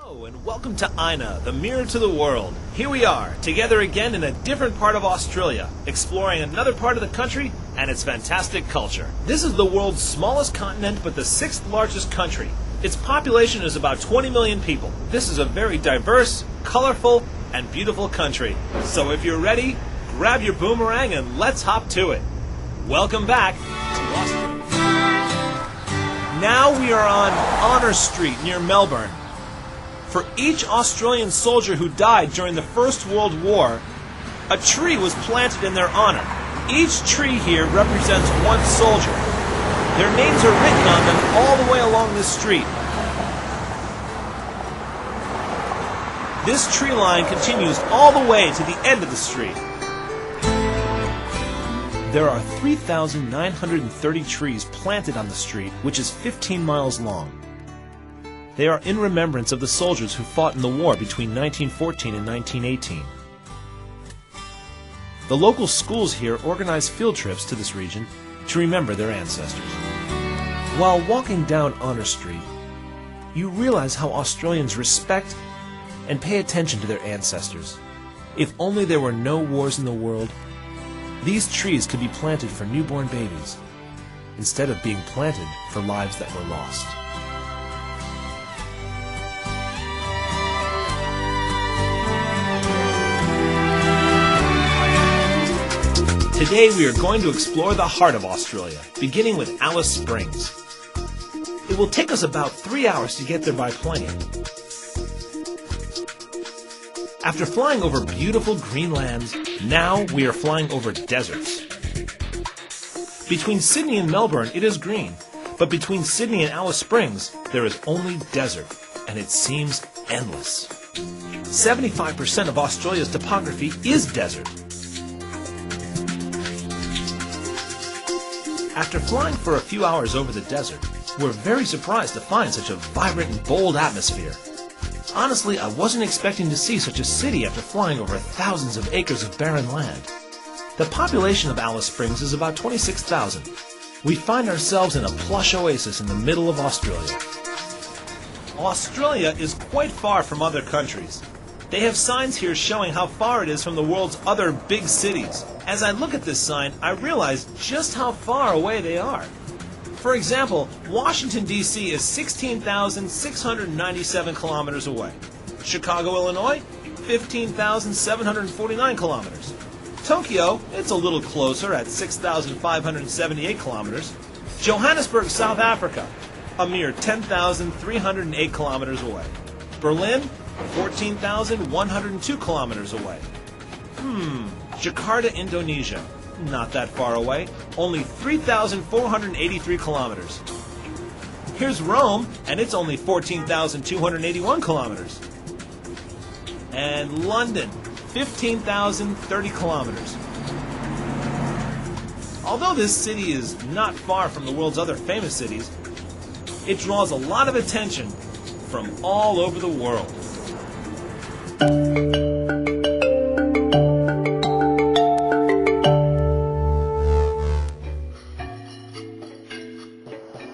Hello and welcome to Aina, the mirror to the world. Here we are, together again in a different part of Australia, exploring another part of the country and its fantastic culture. This is the world's smallest continent, but the sixth largest country. Its population is about 20 million people. This is a very diverse, colorful, and beautiful country. So if you're ready, grab your boomerang and let's hop to it. Welcome back to Australia. Now we are on Honor Street near Melbourne. For each Australian soldier who died during the First World War, a tree was planted in their honor. Each tree here represents one soldier. Their names are written on them all the way along this street. This tree line continues all the way to the end of the street. There are 3,930 trees planted on the street, which is 15 miles long. They are in remembrance of the soldiers who fought in the war between 1914 and 1918. The local schools here organize field trips to this region to remember their ancestors. While walking down Honor Street, you realize how Australians respect and pay attention to their ancestors. If only there were no wars in the world, these trees could be planted for newborn babies, instead of being planted for lives that were lost. Today we are going to explore the heart of Australia, beginning with Alice Springs. It will take us about 3 hours to get there by plane. After flying over beautiful green lands, now we are flying over deserts. Between Sydney and Melbourne it is green, but between Sydney and Alice Springs there is only desert, and it seems endless. 75% of Australia's topography is desert. After flying for a few hours over the desert, we're very surprised to find such a vibrant and bold atmosphere. Honestly, I wasn't expecting to see such a city after flying over thousands of acres of barren land. The population of Alice Springs is about 26,000. We find ourselves in a plush oasis in the middle of Australia. Australia is quite far from other countries. They have signs here showing how far it is from the world's other big cities. As I look at this sign, I realize just how far away they are. For example, Washington, D.C. is 16,697 kilometers away. Chicago, Illinois, 15,749 kilometers. Tokyo, it's a little closer at 6,578 kilometers. Johannesburg, South Africa, a mere 10,308 kilometers away. Berlin, 14,102 kilometers away. Jakarta, Indonesia, not that far away, only 3,483 kilometers. Here's Rome, and it's only 14,281 kilometers. And London, 15,030 kilometers. Although this city is not far from the world's other famous cities, it draws a lot of attention from all over the world.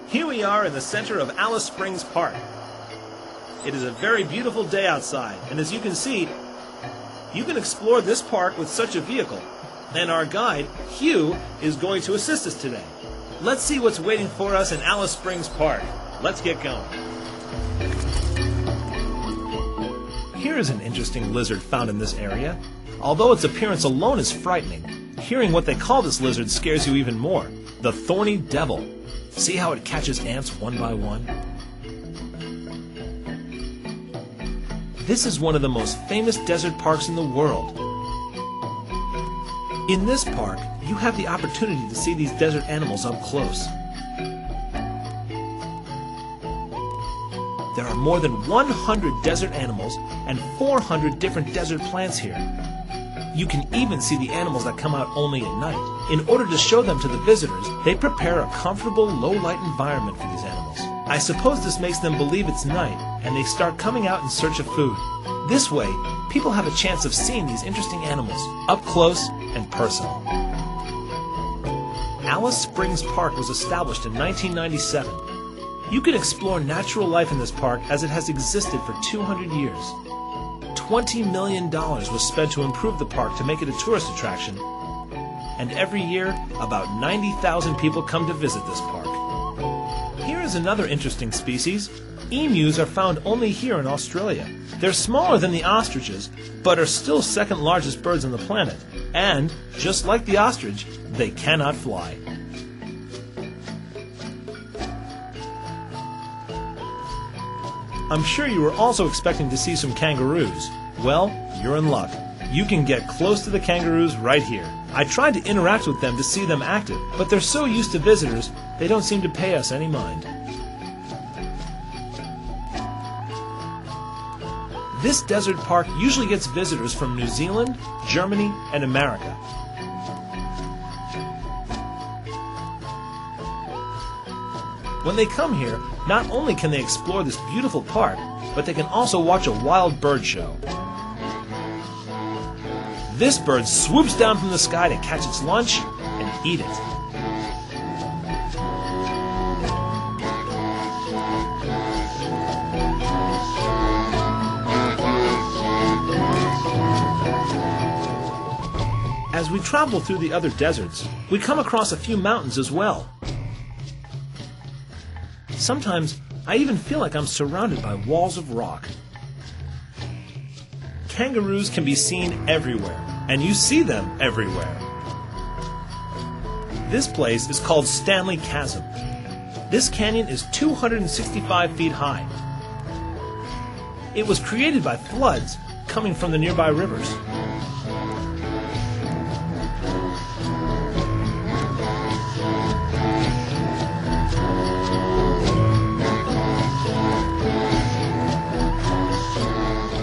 Here we are in the center of Alice Springs Park. It is a very beautiful day outside, and as you can see, you can explore this park with such a vehicle. And our guide, Hugh, is going to assist us today. Let's see what's waiting for us in Alice Springs Park. Let's get going. Here is an interesting lizard found in this area. Although its appearance alone is frightening, hearing what they call this lizard scares you even more. The thorny devil. See how it catches ants one by one? This is one of the most famous desert parks in the world. In this park, you have the opportunity to see these desert animals up close. There are more than 100 desert animals and 400 different desert plants here. You can even see the animals that come out only at night. In order to show them to the visitors, they prepare a comfortable, low-light environment for these animals. I suppose this makes them believe it's night, and they start coming out in search of food. This way, people have a chance of seeing these interesting animals up close and personal. Alice Springs Park was established in 1997. You can explore natural life in this park as it has existed for 200 years. $20 million was spent to improve the park to make it a tourist attraction, and every year, about 90,000 people come to visit this park. Here is another interesting species. Emus are found only here in Australia. They're smaller than the ostriches, but are still second largest birds on the planet. And, just like the ostrich, they cannot fly. I'm sure you were also expecting to see some kangaroos. Well, you're in luck. You can get close to the kangaroos right here. I tried to interact with them to see them active, but they're so used to visitors, they don't seem to pay us any mind. This desert park usually gets visitors from New Zealand, Germany, and America. When they come here, not only can they explore this beautiful park, but they can also watch a wild bird show. This bird swoops down from the sky to catch its lunch and eat it. As we travel through the other deserts, we come across a few mountains as well. Sometimes I even feel like I'm surrounded by walls of rock. Kangaroos can be seen everywhere, and you see them everywhere. This place is called Stanley Chasm. This canyon is 265 feet high. It was created by floods coming from the nearby rivers.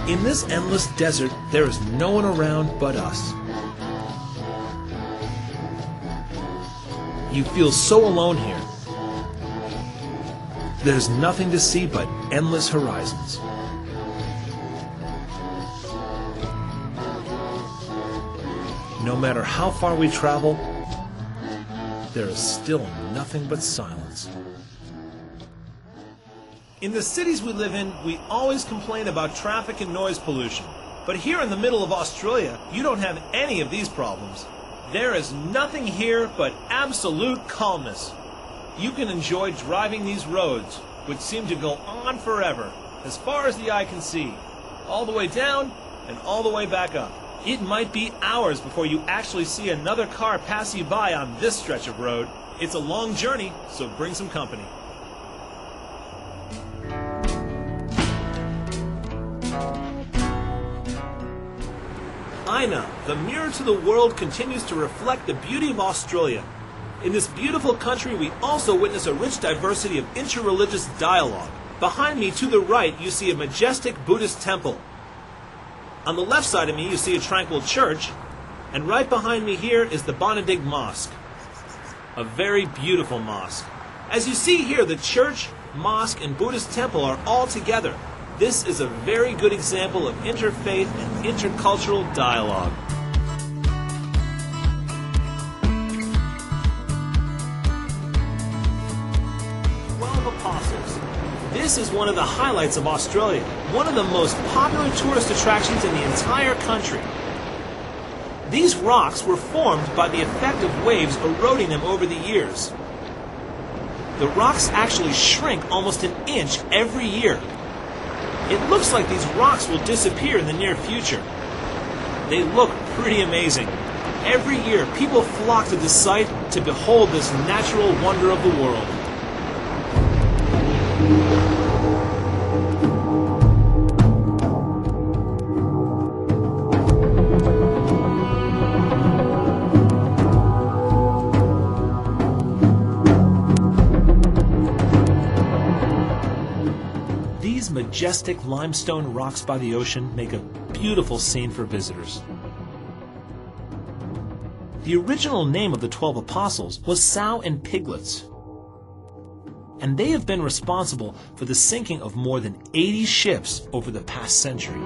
In this endless desert, there is no one around but us. You feel so alone here. There's nothing to see but endless horizons. No matter how far we travel, there is still nothing but silence. In the cities we live in, we always complain about traffic and noise pollution. But here in the middle of Australia, you don't have any of these problems. There is nothing here but absolute calmness. You can enjoy driving these roads, which seem to go on forever, as far as the eye can see, all the way down and all the way back up. It might be hours before you actually see another car pass you by on this stretch of road. It's a long journey, so bring some company. Aina, the mirror to the world, continues to reflect the beauty of Australia. In this beautiful country, we also witness a rich diversity of interreligious dialogue. Behind me, to the right, you see a majestic Buddhist temple. On the left side of me, you see a tranquil church, and right behind me here is the Benedict Mosque, a very beautiful mosque. As you see here, the church, mosque, and Buddhist temple are all together. This is a very good example of interfaith and intercultural dialogue. Apostles. This is one of the highlights of Australia, one of the most popular tourist attractions in the entire country. These rocks were formed by the effect of waves eroding them over the years. The rocks actually shrink almost an inch every year. It looks like these rocks will disappear in the near future. They look pretty amazing. Every year, people flock to this site to behold this natural wonder of the world. These majestic limestone rocks by the ocean make a beautiful scene for visitors. The original name of the 12 Apostles was Sow and Piglets, and they have been responsible for the sinking of more than 80 ships over the past century.